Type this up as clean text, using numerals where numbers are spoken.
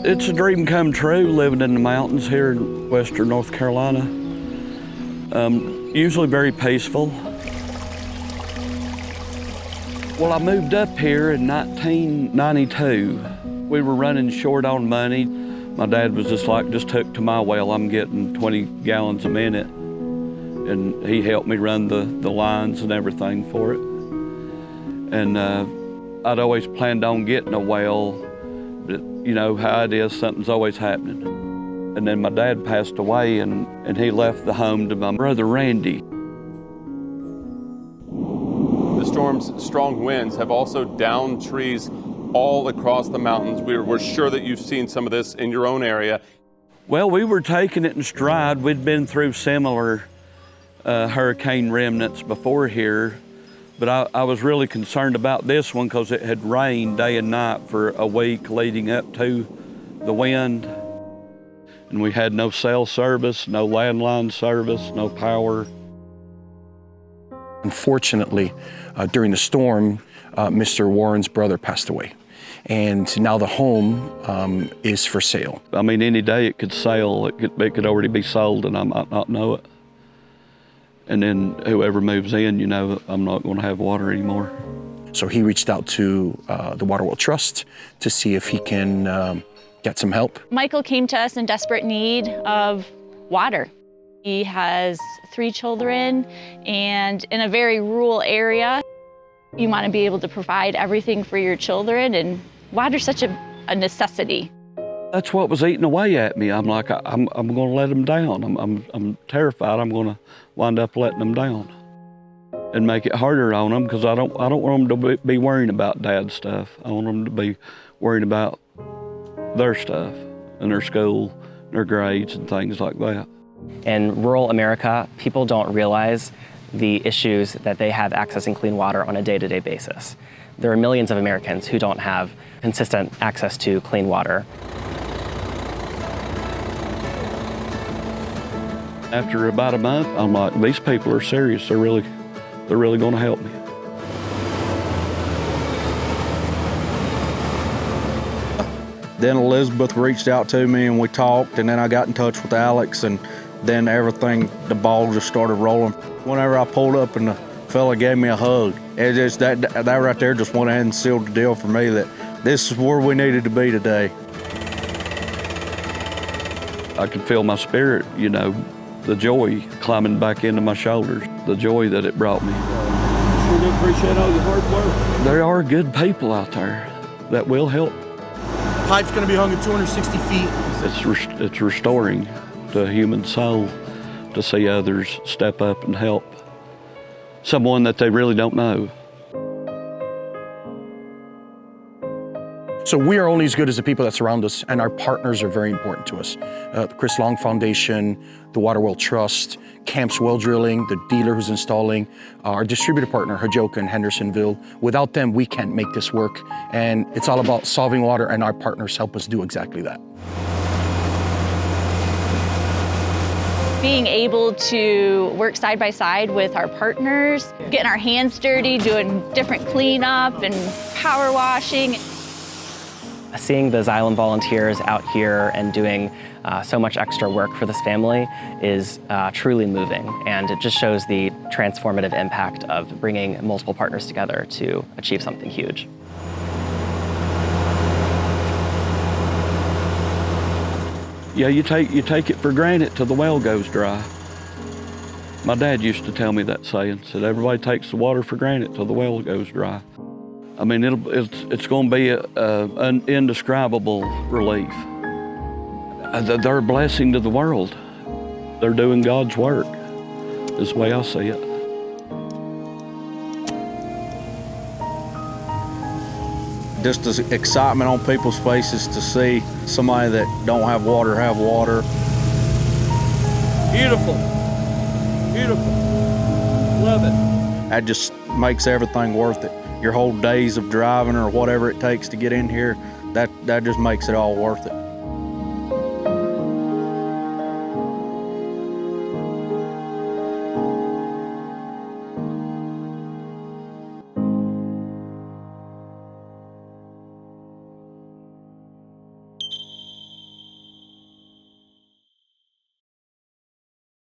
It's a dream come true living in the mountains here in western North Carolina. Usually very peaceful. Well, I moved up here in 1992. We were running short on money. My dad was just hook to my well. I'm getting 20 gallons a minute. And he helped me run the lines and everything for it. And I'd always planned on getting a well, but you know how it is, something's always happening. And then my dad passed away and he left the home to my brother Randy. The storm's strong winds have also downed trees all across the mountains. We're sure that you've seen some of this in your own area. Well, we were taking it in stride. We'd been through similar hurricane remnants before here, but I was really concerned about this one because it had rained day and night for a week leading up to the wind. And we had no cell service, no landline service, no power. Unfortunately, during the storm, Mr. Warren's brother passed away. And now the home is for sale. I mean, any day it could sell, it could already be sold and I might not know it. And then whoever moves in, you know, I'm not going to have water anymore. So he reached out to the Waterboys Trust to see if he can get some help. Michael came to us in desperate need of water. He has 3 children, and in a very rural area, you want to be able to provide everything for your children, and water's such a necessity. That's what was eating away at me. I'm like, I'm going to let them down. I'm terrified I'm going to wind up letting them down and make it harder on them because I don't want them to be worrying about Dad's stuff. I want them to be worrying about their stuff and their school, their grades and things like that. In rural America, people don't realize the issues that they have accessing clean water on a day-to-day basis. There are millions of Americans who don't have consistent access to clean water. After about a month, I'm like, these people are serious. They're really going to help me. Then Elizabeth reached out to me and we talked, and then I got in touch with Alex, and then the ball just started rolling. Whenever I pulled up and the fella gave me a hug, it just, that right there just went ahead and sealed the deal for me that this is where we needed to be today. I could feel my spirit, you know, the joy climbing back into my shoulders, the joy that it brought me. Sure do appreciate all your hard work. There are good people out there that will help. Pipe's gonna be hung at 260 feet. It's restoring the human soul to see others step up and help someone that they really don't know. So we are only as good as the people that surround us, and our partners are very important to us. The Chris Long Foundation, the Waterboys Trust, Camps Well Drilling, the dealer who's installing, our distributor partner, Hajoka in Hendersonville. Without them, we can't make this work. And it's all about solving water, and our partners help us do exactly that. Being able to work side by side with our partners, getting our hands dirty, doing different cleanup and power washing. Seeing the Xylem volunteers out here and doing so much extra work for this family is truly moving, and it just shows the transformative impact of bringing multiple partners together to achieve something huge. Yeah, you take it for granted till the well goes dry. My dad used to tell me that saying, said everybody takes the water for granted till the well goes dry. I mean, it's going to be an indescribable relief. They're a blessing to the world. They're doing God's work, is the way I see it. Just the excitement on people's faces to see somebody that don't have water have water. Beautiful. Beautiful. Love it. That just makes everything worth it. Your whole days of driving or whatever it takes to get in here, that just makes it all worth it.